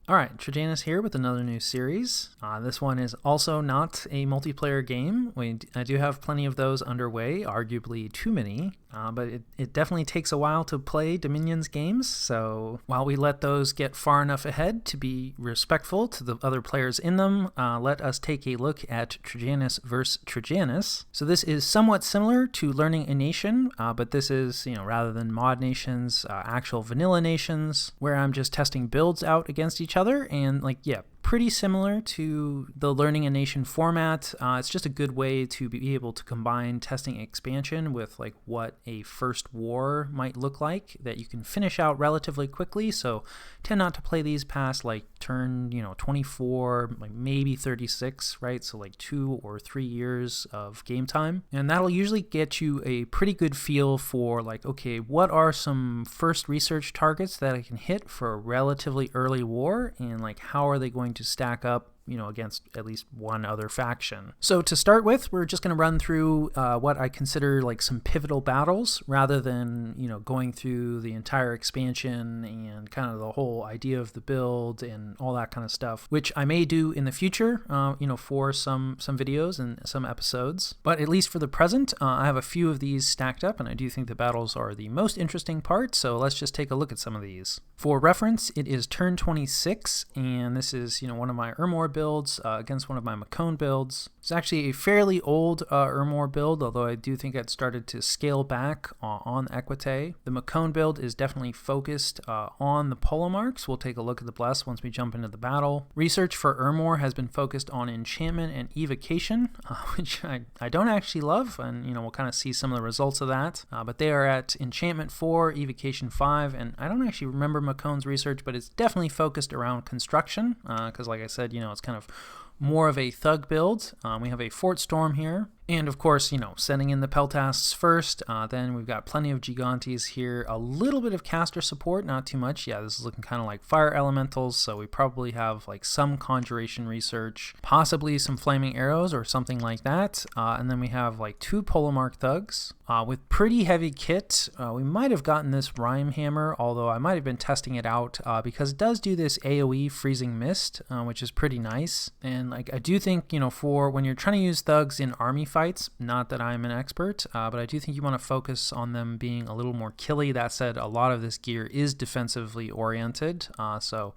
Alright, Trajanus here with another new series. This one is also not a multiplayer game. I do have plenty of those underway, arguably too many, but it definitely takes a while to play Dominions games, so while we let those get far enough ahead to be respectful to the other players in them, let us take a look at Trajanus versus Trajanus. So this is somewhat similar to Learning a Nation, but this is, rather than mod nations, actual vanilla nations, where I'm just testing builds out against each other, and pretty similar to the Learning a Nation format. It's just a good way to be able to combine testing expansion with what a first war might look like that you can finish out relatively quickly. So tend not to play these past turn 24, maybe 36, right? So 2 or 3 years of game time, and that'll usually get you a pretty good feel for okay, what are some first research targets that I can hit for a relatively early war, and how are they going to stack up against at least one other faction. So to start with, we're just going to run through what I consider some pivotal battles, rather than going through the entire expansion and kind of the whole idea of the build and all that kind of stuff, which I may do in the future, for some videos and some episodes. But at least for the present, I have a few of these stacked up, and I do think the battles are the most interesting part. So let's just take a look at some of these. For reference, it is turn 26, and this is one of my Ermor builds against one of my Mekone builds. It's actually a fairly old Ermor build, although I do think it started to scale back on Equite. The Mekone build is definitely focused on the polo marks. We'll take a look at the bless once we jump into the battle. Research for Ermor has been focused on enchantment and evocation, which I don't actually love, and we'll kind of see some of the results of that. But they are at enchantment 4, evocation 5, and I don't actually remember Mekone's research, but it's definitely focused around construction, because like I said, it's kind of more of a thug build. We have a Fort Storm here. And of course, sending in the Peltasts first, then we've got plenty of Gigantes here, a little bit of caster support, not too much. Yeah, this is looking kind of like fire elementals, so we probably have some conjuration research, possibly some flaming arrows or something like that. And then we have 2 Polomark thugs with pretty heavy kit. We might have gotten this Rhyme Hammer, although I might have been testing it out because it does do this AoE freezing mist, which is pretty nice. And I do think, for when you're trying to use thugs in army fights, not that I'm an expert, but I do think you want to focus on them being a little more killy. That said, a lot of this gear is defensively oriented, so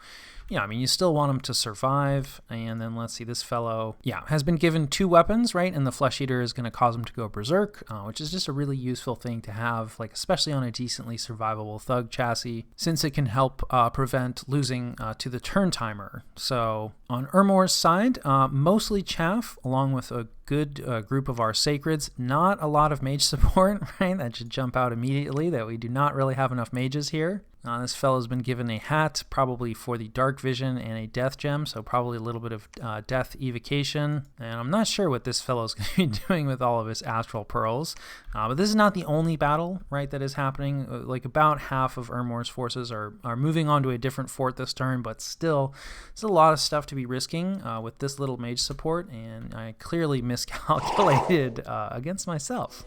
yeah, you still want them to survive. And then let's see, this fellow, has been given 2 weapons, right? And the Flesh Eater is going to cause him to go berserk, which is just a really useful thing to have, especially on a decently survivable thug chassis, since it can help prevent losing to the turn timer. So on Ermor's side, mostly chaff, along with a good group of our sacreds. Not a lot of mage support, right? That should jump out immediately, that we do not really have enough mages here. This fellow's been given a hat, probably for the dark vision, and a death gem, so probably a little bit of death evocation. And I'm not sure what this fellow's going to be doing with all of his astral pearls. But this is not the only battle, right, that is happening. About half of Ermor's forces are moving on to a different fort this turn, but still, it's a lot of stuff to be risking with this little mage support, and I clearly miscalculated against myself,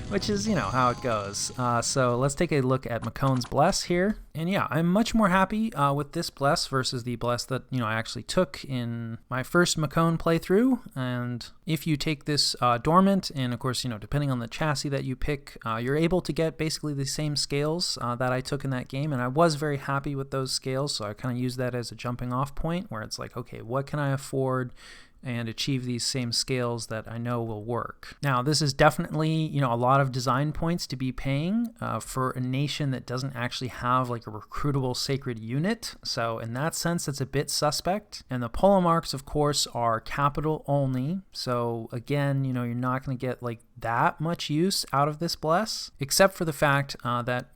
which is, how it goes. So let's take a look at Mekone's Bless here. And yeah, I'm much more happy with this bless versus the bless that, I actually took in my first Mekone playthrough. And if you take this dormant, and of course, depending on the chassis that you pick, you're able to get basically the same scales that I took in that game. And I was very happy with those scales, so I kind of use that as a jumping off point where it's okay, what can I afford and achieve these same scales that I know will work. Now, this is definitely, a lot of design points to be paying for a nation that doesn't actually have a recruitable sacred unit. So in that sense, it's a bit suspect. And the polo marks, of course, are capital only. So again, you're not going to get that much use out of this bless, except for the fact that,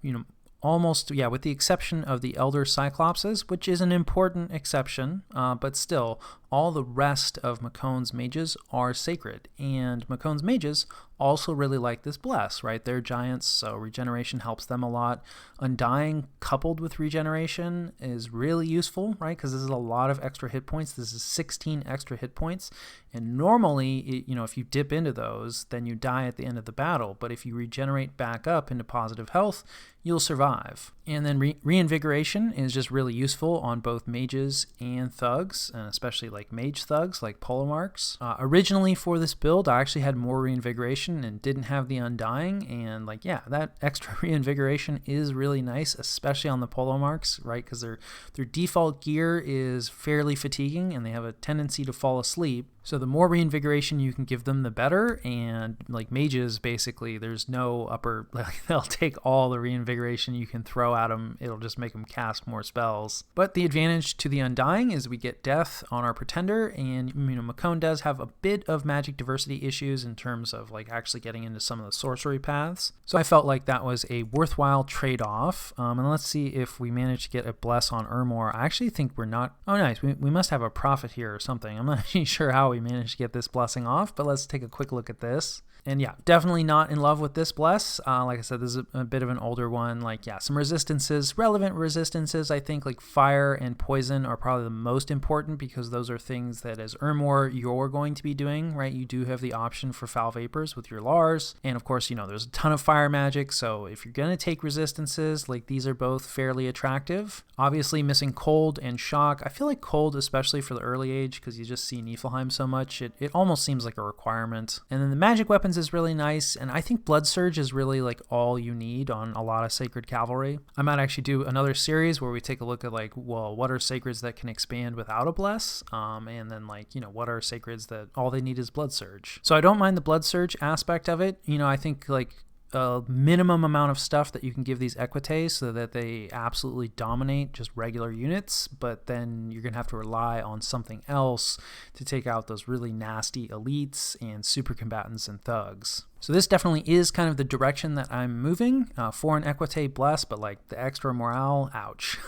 almost, with the exception of the Elder Cyclopses, which is an important exception, but still, all the rest of Mekone's mages are sacred, and Mekone's mages also really like this bless, right? They're giants, so regeneration helps them a lot. Undying coupled with regeneration is really useful, right? Because this is a lot of extra hit points. This is 16 extra hit points, and normally, if you dip into those, then you die at the end of the battle, but if you regenerate back up into positive health, you'll survive. And then reinvigoration is just really useful on both mages and thugs, and especially like mage thugs like polemarchs. Originally for this build, I actually had more reinvigoration and didn't have the undying, and like, yeah, that extra reinvigoration is really nice, especially on the polemarchs, right? Because their default gear is fairly fatiguing and they have a tendency to fall asleep. So the more reinvigoration you can give them, the better. And like mages, basically, there's no upper, like they'll take all the reinvigoration you can throw at them. It'll just make them cast more spells. But the advantage to the Undying is we get death on our Pretender, and Mekone does have a bit of magic diversity issues in terms of like actually getting into some of the sorcery paths. So I felt like that was a worthwhile trade-off. And let's see if we manage to get a bless on Ermor. I actually think we're not. Oh, nice. We must have a prophet here or something. I'm not actually sure how we managed to get this blessing off, but let's take a quick look at this. And yeah, definitely not in love with this bless. Like I said, this is a bit of an older one. Like, yeah, some resistances, relevant resistances. I think like fire and poison are probably the most important because those are things that as Ermor you're going to be doing, right? You do have the option for foul vapors with your Lars. And of course, there's a ton of fire magic. So if you're going to take resistances, like these are both fairly attractive. Obviously missing cold and shock. I feel like cold, especially for the early age, because you just see Niflheim so much, it almost seems like a requirement. And then the magic weapons is really nice, and I think Blood Surge is really like all you need on a lot of Sacred Cavalry. I might actually do another series where we take a look at like, well, what are Sacreds that can expand without a bless, and then like, what are Sacreds that all they need is Blood Surge. So I don't mind the Blood Surge aspect of it. I think like a minimum amount of stuff that you can give these equites so that they absolutely dominate just regular units, but then you're gonna have to rely on something else to take out those really nasty elites and super combatants and thugs. So this definitely is kind of the direction that I'm moving for an equite bless, but like the extra morale, ouch.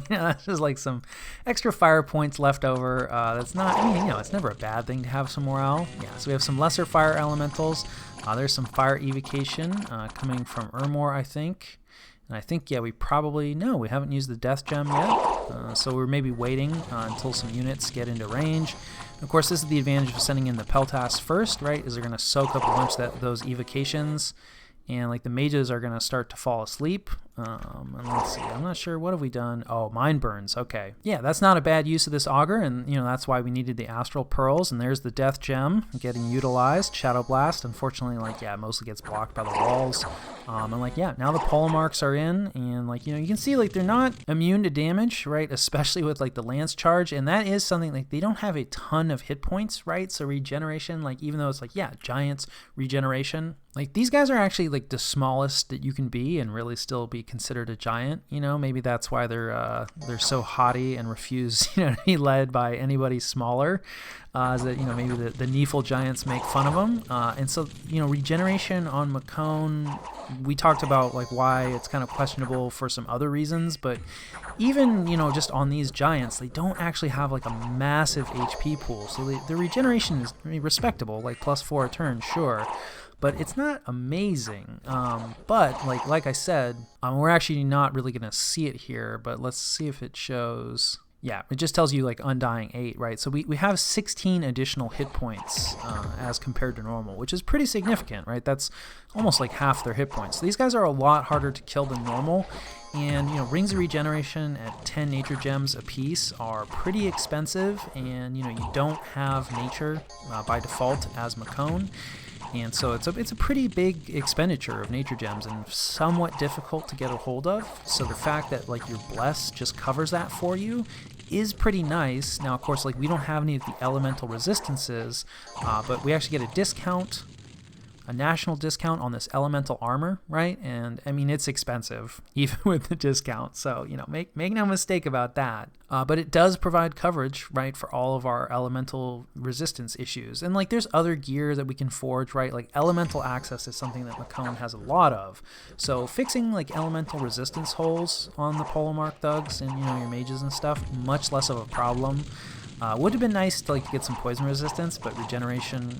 That's just like some extra fire points left over. That's not, it's never a bad thing to have some morale. Yeah, so we have some lesser fire elementals. There's some fire evocation coming from Ermor, I think. And I think, yeah, we haven't used the death gem yet. So we're maybe waiting until some units get into range. Of course, this is the advantage of sending in the Peltas first, right? Is they're going to soak up a bunch of those evocations. And like the mages are going to start to fall asleep. And let's see, I'm not sure, what have we done? Oh, Mind Burns, okay. Yeah, that's not a bad use of this augur, and that's why we needed the Astral Pearls, and there's the Death Gem getting utilized. Shadow Blast, unfortunately, like, yeah, mostly gets blocked by the walls. And like, yeah, now the polemarchs are in, and like, you can see like they're not immune to damage, right? Especially with like the Lance Charge, and that is something like they don't have a ton of hit points, right? So regeneration, like even though it's like, yeah, giants regeneration, like these guys are actually like the smallest that you can be and really still be considered a giant. Maybe that's why they're so haughty and refuse to be led by anybody smaller. Is that maybe the Nifl giants make fun of them, and so regeneration on Mekone, we talked about like why it's kind of questionable for some other reasons, but even just on these giants, they don't actually have like a massive HP pool, so the regeneration is respectable, like +4 a turn, sure. But it's not amazing. But like I said, we're actually not really going to see it here, but let's see if it shows. Yeah, it just tells you like Undying 8, right? So we have 16 additional hit points as compared to normal, which is pretty significant, right? That's almost like half their hit points. So these guys are a lot harder to kill than normal. And, Rings of Regeneration at 10 nature gems apiece are pretty expensive, and, you don't have nature by default as Mekone. And so it's a pretty big expenditure of nature gems and somewhat difficult to get a hold of. So the fact that like your bless just covers that for you is pretty nice. Now, of course, like we don't have any of the elemental resistances, but we actually get a discount, a national discount on this elemental armor, right? And I mean, it's expensive even with the discount. So, make no mistake about that. But it does provide coverage, right, for all of our elemental resistance issues. And like there's other gear that we can forge, right? Like elemental access is something that Mekone has a lot of. So fixing like elemental resistance holes on the polemarch thugs and your mages and stuff, much less of a problem. Would have been nice to like get some poison resistance, but regeneration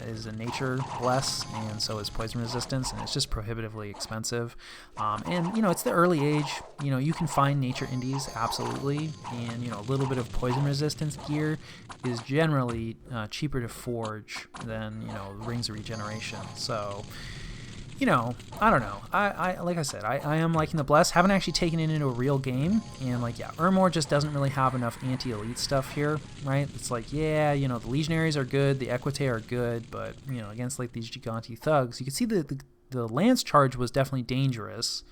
is a nature bless, and so is poison resistance, and it's just prohibitively expensive. And it's the early age. You can find nature indies absolutely, and a little bit of poison resistance gear is generally cheaper to forge than Rings of Regeneration. So you know, I don't know. I like I said, I am liking the Bless. Haven't actually taken it into a real game. And like, yeah, Ermor just doesn't really have enough anti-elite stuff here, right? It's like, yeah, you know, the Legionaries are good, the Equite are good, but, you know, against like these Gigante thugs, you can see the Lance charge was definitely dangerous.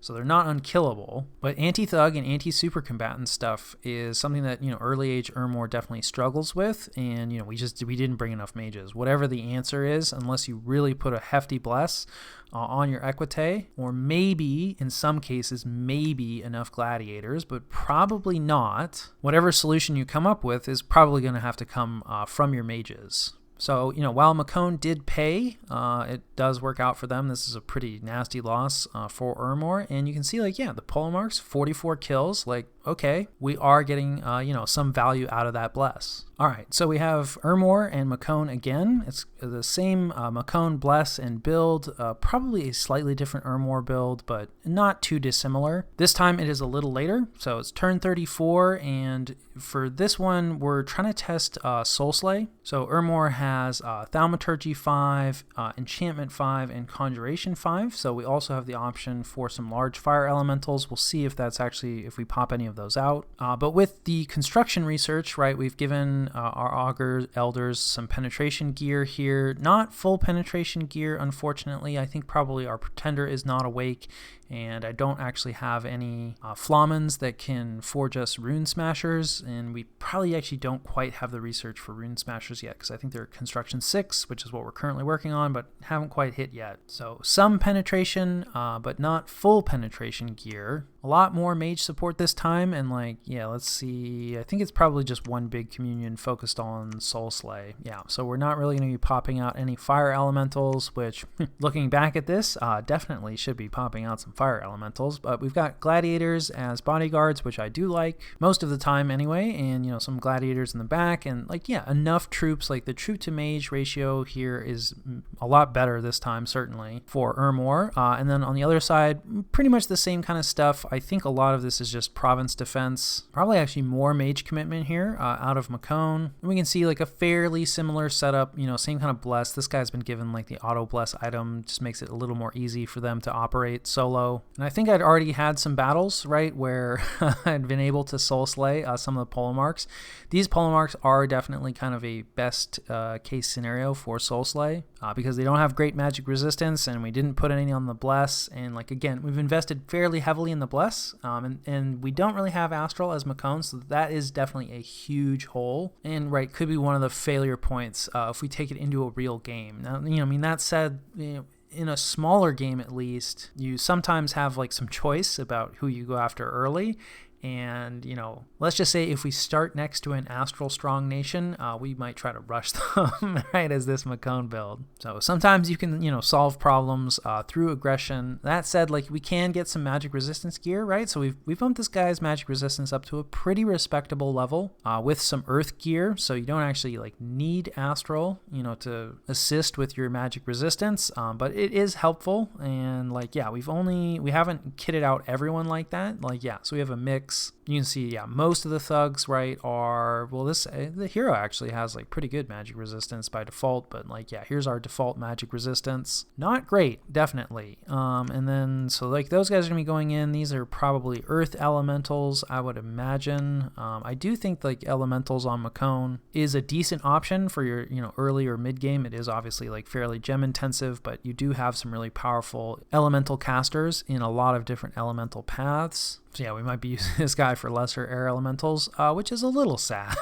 So they're not unkillable, but anti-thug and anti-super combatant stuff is something that, you know, early age Ermor definitely struggles with, and, you know, we didn't bring enough mages. Whatever the answer is, unless you really put a hefty bless on your Equite, or maybe, in some cases, maybe enough gladiators, but probably not. Whatever solution you come up with is probably going to have to come from your mages. So, you know, while Mekone did pay, it does work out for them. This is a pretty nasty loss for Ermor. And you can see, like, yeah, the polemarchs, 44 kills. Like, okay, we are getting, you know, some value out of that bless. All right, so we have Ermor and Mekone again. It's the same Mekone bless and build, probably a slightly different Ermor build, but not too dissimilar. This time it is a little later, so it's turn 34, and for this one, we're trying to test Soul Slay. So Ermor has Thaumaturgy 5, Enchantment 5, and Conjuration 5, so we also have the option for some large fire elementals. We'll see if that's actually, if we pop any of those out. But with the construction research, right, we've given our Augur Elders some penetration gear here. Not full penetration gear, unfortunately. I think probably our Pretender is not awake, and I don't actually have any Flamens that can forge us Rune Smashers, and we probably actually don't quite have the research for Rune Smashers yet, because I think they're Construction 6, which is what we're currently working on, but haven't quite hit yet. So some penetration, but not full penetration gear. A lot more mage support this time, and like, yeah, let's see, I think it's probably just one big communion focused on Soul Slay. Yeah, so we're not really going to be popping out any fire elementals, which, looking back at this, definitely should be popping out some fire elementals, but we've got gladiators as bodyguards, which I do like most of the time anyway, and, you know, some gladiators in the back, and like, yeah, enough troops. Like the troop to mage ratio here is a lot better this time, certainly, for Ermor. And then on the other side, pretty much the same kind of stuff. I think a lot of this is just province defense, probably actually more mage commitment here out of Mekone. And we can see like a fairly similar setup, you know, same kind of bless. This guy's been given like the auto bless item, just makes it a little more easy for them to operate solo. And I think I'd already had some battles, right, where I'd been able to soul slay some of the polemarchs. These polemarchs are definitely kind of a best case scenario for soul slay because they don't have great magic resistance, and we didn't put any on the bless. And like, again, we've invested fairly heavily in the bless, and we don't really have astral as Mekone, so that is definitely a huge hole, and right, could be one of the failure points if we take it into a real game. Now, you know, I mean, that said, you know, in a smaller game at least, you sometimes have like some choice about who you go after early. And, you know, let's just say if we start next to an astral strong nation, we might try to rush them, right, as this Mekone build. So sometimes you can, you know, solve problems through aggression. That said, like, we can get some magic resistance gear, right? So we've bumped this guy's magic resistance up to a pretty respectable level with some earth gear. So you don't actually, like, need astral, you know, to assist with your magic resistance, but it is helpful. And, like, yeah, we haven't kitted out everyone like that. Like, yeah, so we have a mix. You can see, yeah, most of the thugs, right, are, well, the hero actually has like pretty good magic resistance by default, but like, yeah, here's our default magic resistance. Not great, definitely. And then, so like those guys are gonna be going in. These are probably earth elementals, I would imagine. I do think like elementals on Mekone is a decent option for your, you know, early or mid game. It is obviously like fairly gem intensive, but you do have some really powerful elemental casters in a lot of different elemental paths. So yeah, we might be using this guy for lesser air elementals, which is a little sad.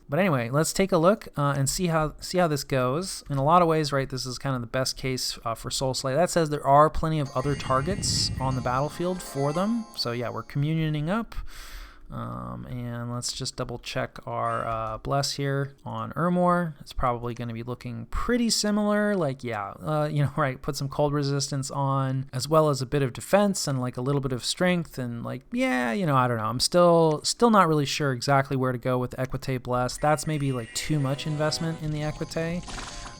But anyway, let's take a look and see how this goes. In a lot of ways, right, this is kind of the best case for Soul Slay. That says there are plenty of other targets on the battlefield for them. So yeah, we're communioning up. And let's just double check our bless here on Ermor. It's probably going to be looking pretty similar. Like, yeah, you know, right, put some cold resistance on, as well as a bit of defense and like a little bit of strength. And like, yeah, you know, I don't know. I'm still not really sure exactly where to go with the Equite bless. That's maybe like too much investment in the Equite.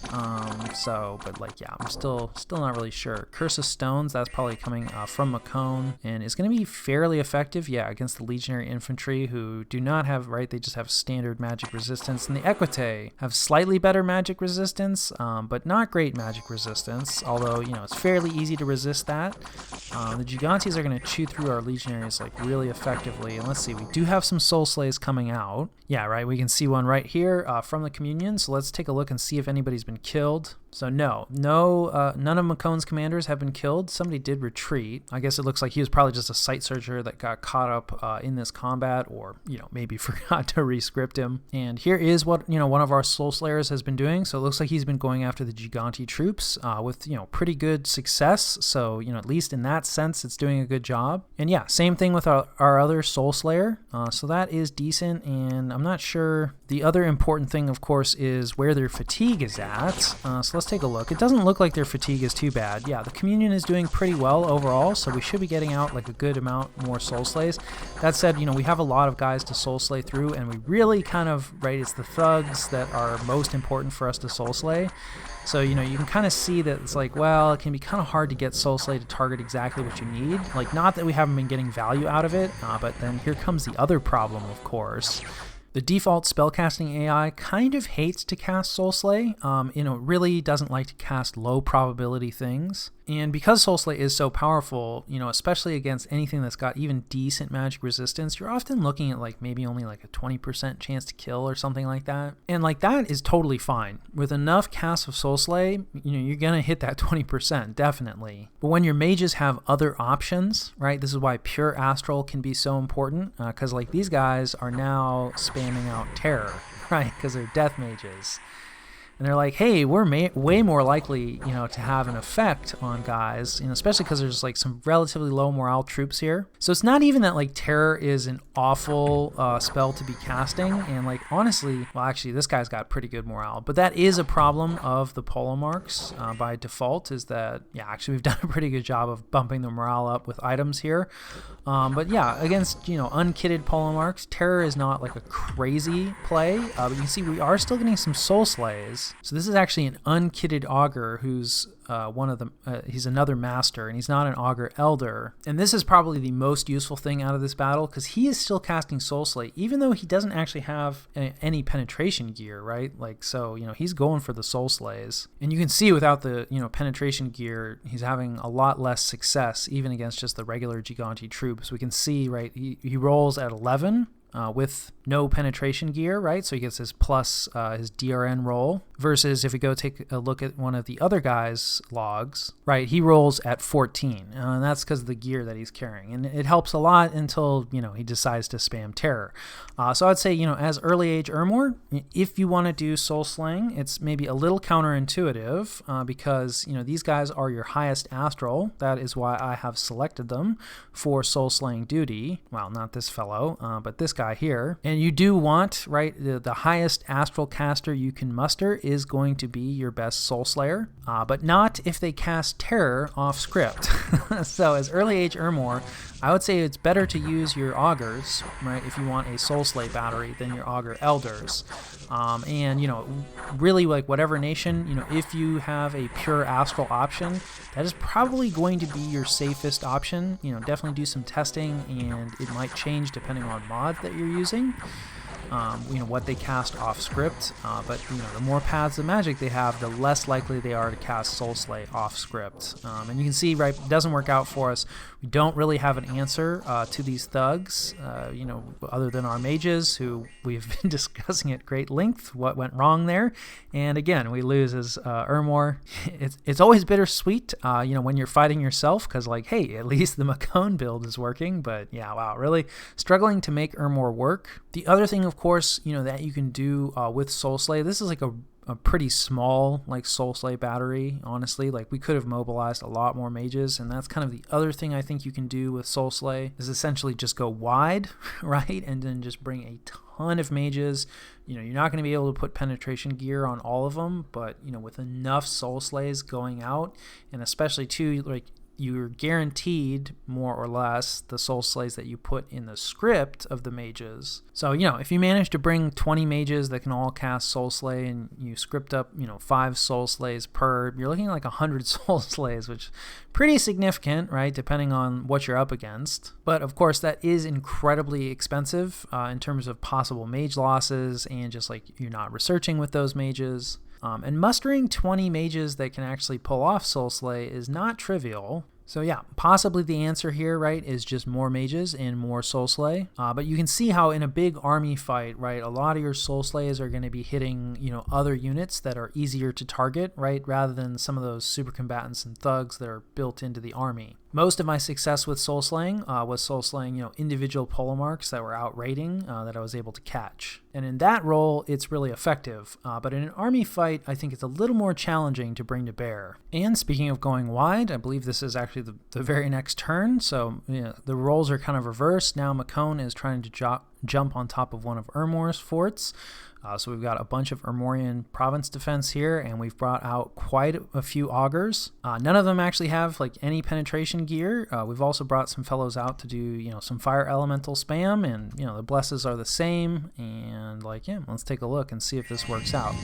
But like, yeah, I'm still not really sure. Curse of Stones, that's probably coming from Mekone, and is going to be fairly effective, yeah, against the Legionary Infantry, who do not have, right, they just have standard magic resistance, and the Equite have slightly better magic resistance, but not great magic resistance, although, you know, it's fairly easy to resist that. The Gigantes are going to chew through our Legionaries like really effectively, and let's see, we do have some Soul Slays coming out. Yeah, right, we can see one right here from the Communion, so let's take a look and see if anybody's been killed. So no, none of Mekone's commanders have been killed. Somebody did retreat. I guess it looks like he was probably just a sight searcher that got caught up in this combat, or, you know, maybe forgot to re-script him. And here is what, you know, one of our Soul Slayers has been doing. So it looks like he's been going after the Gigante troops with, you know, pretty good success. So, you know, at least in that sense, it's doing a good job. And yeah, same thing with our other Soul Slayer. So that is decent, and I'm not sure. The other important thing, of course, is where their fatigue is at. So let's take a look. It doesn't look like their fatigue is too bad. Yeah, the Communion is doing pretty well overall, so we should be getting out like a good amount more Soul Slays. That said, you know, we have a lot of guys to Soul Slay through, and we really kind of, right, it's the thugs that are most important for us to Soul Slay. So, you know, you can kind of see that it's like, well, it can be kind of hard to get Soul Slay to target exactly what you need. Like, not that we haven't been getting value out of it, but then here comes the other problem, of course. The default spellcasting AI kind of hates to cast Soul Slay. You know, really doesn't like to cast low probability things. And because Soul Slay is so powerful, you know, especially against anything that's got even decent magic resistance, you're often looking at like maybe only like a 20% chance to kill or something like that. And like that is totally fine. With enough casts of Soul Slay, you know, you're going to hit that 20%, definitely. But when your mages have other options, right, this is why Pure Astral can be so important, because like these guys are now spamming out Terror, right, because they're death mages. And they're like, hey, we're way more likely, you know, to have an effect on guys, you know, especially because there's like some relatively low morale troops here. So it's not even that like Terror is an awful spell to be casting. And like, honestly, well, actually, this guy's got pretty good morale. But that is a problem of the polo marks by default, is that, yeah, actually, we've done a pretty good job of bumping the morale up with items here. But yeah, against, you know, unkitted polo marks, Terror is not like a crazy play. But you can see we are still getting some Soul Slays. So this is actually an unkitted augur who's he's another master, and he's not an augur elder. And this is probably the most useful thing out of this battle, because he is still casting Soul Slay, even though he doesn't actually have any penetration gear, right? Like, so, you know, he's going for the Soul Slays. And you can see without the, you know, penetration gear, he's having a lot less success, even against just the regular Gigante troops. We can see, right, he rolls at 11, with no penetration gear, right? So he gets his plus his DRN roll, versus if we go take a look at one of the other guys' logs, right, he rolls at 14, and that's because of the gear that he's carrying. And it helps a lot until, you know, he decides to spam Terror. So I'd say, you know, as early age Ermor, if you want to do Soul Slaying, it's maybe a little counterintuitive because, you know, these guys are your highest astral. That is why I have selected them for Soul Slaying duty. Well, not this fellow, but this guy here. And you do want, right, the highest astral caster you can muster is going to be your best Soul Slayer, but not if they cast Terror off script. So as early age Ermor, I would say it's better to use your augurs, right, if you want a Soul Slay battery, than your augur elders. And, you know, really, like, whatever nation, you know, if you have a pure astral option, that is probably going to be your safest option. You know, definitely do some testing, and it might change depending on mods that you're using. You know, what they cast off script, but, you know, the more paths of magic they have, the less likely they are to cast Soul Slay off script. And you can see, right, it doesn't work out for us. We don't really have an answer to these thugs, you know, other than our mages, who we've been discussing at great length what went wrong there. And again, we lose as Ermor. It's always bittersweet, you know, when you're fighting yourself, because, like, hey, at least the Mekone build is working. But yeah, wow, really struggling to make Ermor work. The other thing, of course, you know, that you can do with Soul Slay, this is like a pretty small, like, Soul Slay battery, honestly. Like, we could have mobilized a lot more mages, and that's kind of the other thing I think you can do with Soul Slay, is essentially just go wide, right, and then just bring a ton of mages. You know, you're not going to be able to put penetration gear on all of them, but, you know, with enough Soul Slays going out, and especially too, like, you're guaranteed more or less the soul slays that you put in the script of the mages. So, if you manage to bring 20 mages that can all cast soul slay and you script up, 5 soul slays per, you're looking at like 100 soul slays, which pretty significant, right? Depending on what you're up against. But of course, that is incredibly expensive in terms of possible mage losses and just like you're not researching with those mages. And mustering 20 mages that can actually pull off soul slay is not trivial. So yeah, possibly the answer here, right, is just more mages and more soul slay. But you can see how in a big army fight, right, a lot of your soul slays are going to be hitting, other units that are easier to target, right, rather than some of those super combatants and thugs that are built into the army. Most of my success with soul slaying was soul slaying, individual polemarchs that were out raiding that I was able to catch. And in that role, it's really effective. But in an army fight, I think it's a little more challenging to bring to bear. And speaking of going wide, I believe this is actually the very next turn. So the roles are kind of reversed. Now Mekone is trying to jump on top of one of Ermor's forts. So we've got a bunch of Ermorian province defense here, and we've brought out quite a few augurs. None of them actually have like any penetration gear. We've also brought some fellows out to do, some fire elemental spam, and the blesses are the same. And let's take a look and see if this works out.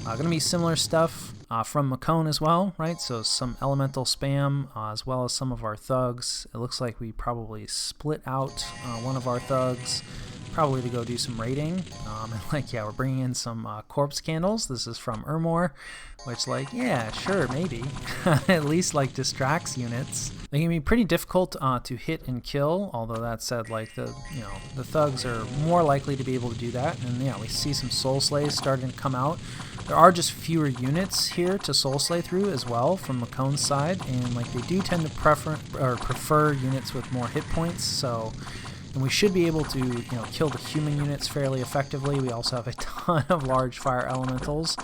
Going to be similar stuff from Mekone as well, right? So some elemental spam as well as some of our thugs. It looks like we probably split out one of our thugs, probably to go do some raiding. We're bringing in some corpse candles. This is from Ermor, which sure, maybe. At least distracts units. They can be pretty difficult to hit and kill, although that said, the thugs are more likely to be able to do that. And we see some soul slays starting to come out. There are just fewer units here to soul slay through as well from Mekone's side, and they do tend to prefer units with more hit points. And we should be able to, kill the human units fairly effectively. We also have a ton of large fire elementals.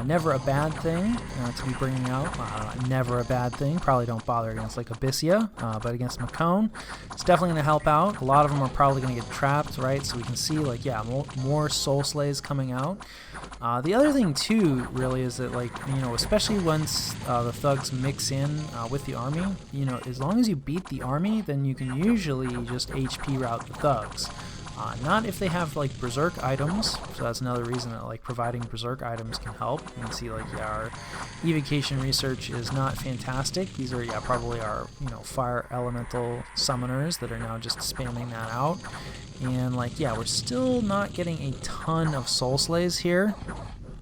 Never a bad thing to be bringing out. Never a bad thing. Probably don't bother against Abyssia, but against Mekone, it's definitely going to help out. A lot of them are probably going to get trapped, right? So we can see, more soul slays coming out. The other thing too, really, is that especially once the thugs mix in with the army, as long as you beat the army, then you can usually just HP route the thugs. Not if they have berserk items, so that's another reason that providing berserk items can help. You can see our evocation research is not fantastic. These are probably our fire elemental summoners that are now just spamming that out. And we're still not getting a ton of soul slays here.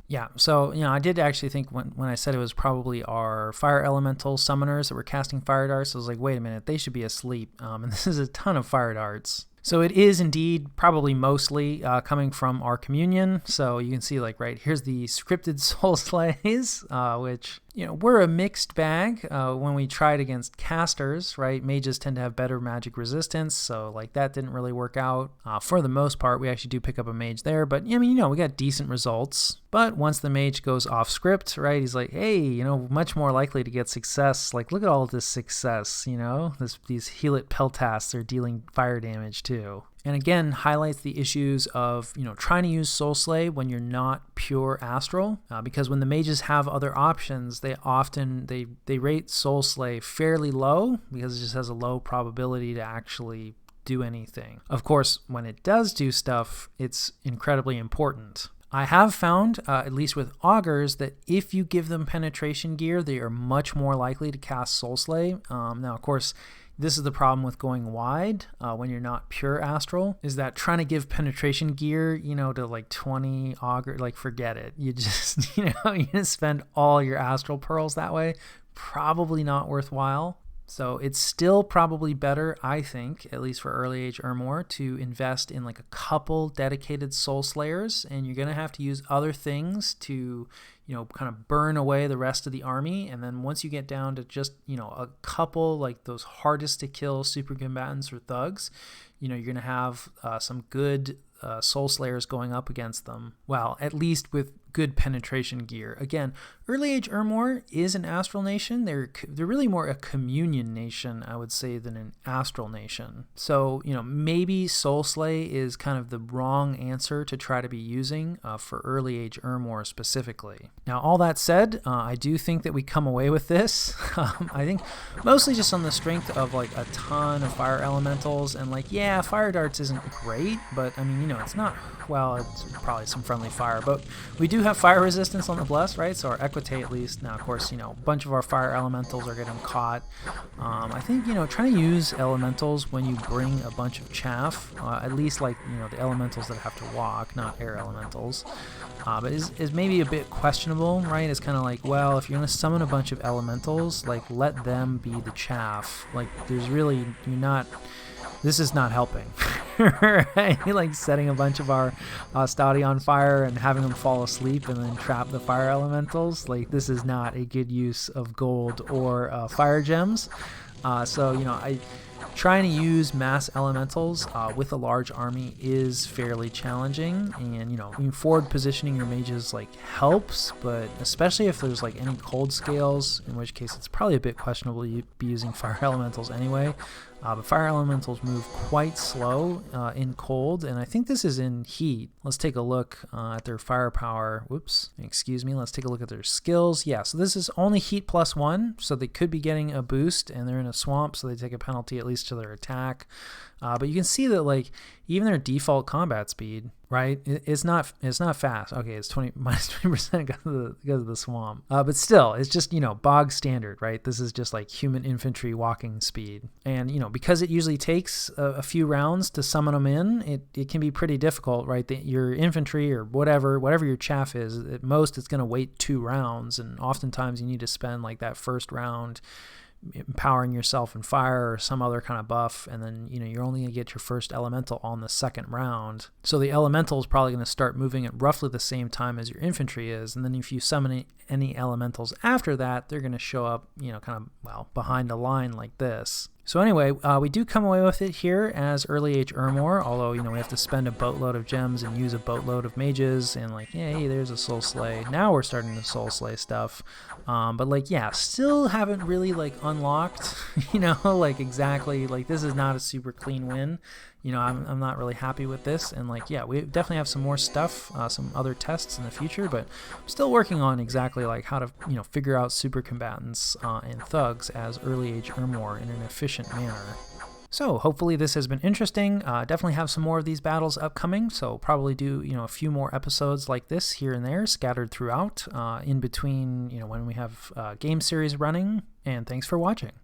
Yeah, so, I did actually think when I said it was probably our fire elemental summoners that were casting fire darts, I was like, wait a minute, they should be asleep. And this is a ton of fire darts. So it is indeed probably mostly coming from our communion. So you can see here's the scripted soul slays, which, we're a mixed bag when we tried against casters, right? Mages tend to have better magic resistance. So that didn't really work out. For the most part, we actually do pick up a mage there, but we got decent results. But once the mage goes off script, right, he's like, hey, much more likely to get success. Look at all this success, these Helit Peltasts are dealing fire damage too. And again, highlights the issues of, trying to use Soul Slay when you're not pure Astral, because when the mages have other options, they often, they rate Soul Slay fairly low because it just has a low probability to actually do anything. Of course, when it does do stuff, it's incredibly important. I have found, at least with augurs, that if you give them penetration gear, they are much more likely to cast Soul Slay. Now, of course, this is the problem with going wide when you're not pure Astral, is that trying to give penetration gear, to 20 augur, forget it. You just, you're going to spend all your Astral pearls that way. Probably not worthwhile. So it's still probably better, I think, at least for early age Ermor, to invest in a couple dedicated Soul Slayers, and you're going to have to use other things to, kind of burn away the rest of the army. And then once you get down to just, a couple, those hardest to kill super combatants or thugs, you're going to have some good Soul Slayers going up against them. Well, at least with good penetration gear. Again, Early Age Ermor is an astral nation. They're really more a communion nation, I would say, than an astral nation. So, maybe Soul Slay is kind of the wrong answer to try to be using for Early Age Ermor specifically. Now, all that said, I do think that we come away with this. I think mostly just on the strength of like a ton of fire elementals, and like, yeah, fire darts isn't great, but I mean, it's not, well, it's probably some friendly fire, but we do have fire resistance on the Bless, right? So our Equite at least. Now, of course, a bunch of our fire elementals are getting caught. I think, trying to use elementals when you bring a bunch of chaff, at least like, the elementals that have to walk, not air elementals, but is maybe a bit questionable, right? It's kind of like, well, if you're going to summon a bunch of elementals, like, let them be the chaff. Like, there's really, this is not helping, right? Like setting a bunch of our Staudy on fire and having them fall asleep and then trap the fire elementals. Like, this is not a good use of gold or fire gems. So, trying to use mass elementals with a large army is fairly challenging, and forward positioning your mages like helps, but especially if there's like any cold scales, in which case it's probably a bit questionable to be using fire elementals anyway. But fire elementals move quite slow in cold, and I think this is in heat. Let's take a look at their firepower. Whoops, excuse me. Let's take a look at their skills. Yeah, so this is only heat +1, so they could be getting a boost, and they're in a swamp, so they take a penalty at least to their attack. But you can see that like even their default combat speed, right? It's not fast. Okay, it's -20% because of the swamp. But still, it's just bog standard, right? This is just like human infantry walking speed, and because it usually takes a few rounds to summon them in, it can be pretty difficult, right? Your infantry or whatever your chaff is, at most it's going to wait 2 rounds, and oftentimes you need to spend like that first round empowering yourself in fire or some other kind of buff, and then you're only going to get your first elemental on the second round. So the elemental is probably going to start moving at roughly the same time as your infantry is, and then if you summon any elementals after that, they're going to show up kind of behind the line like this. So anyway, we do come away with it here as Early Age Ermor, although, we have to spend a boatload of gems and use a boatload of mages, and like, hey, there's a Soul Slay. Now we're starting the Soul Slay stuff. But like, yeah, still haven't really like unlocked, like exactly, like this is not a super clean win. I'm not really happy with this, and like, yeah, we definitely have some more stuff, some other tests in the future, but I'm still working on exactly like how to, figure out super combatants and thugs as Early Age Ermor in an efficient manner. So hopefully this has been interesting. Definitely have some more of these battles upcoming, so probably do a few more episodes like this here and there scattered throughout in between when we have game series running. And thanks for watching.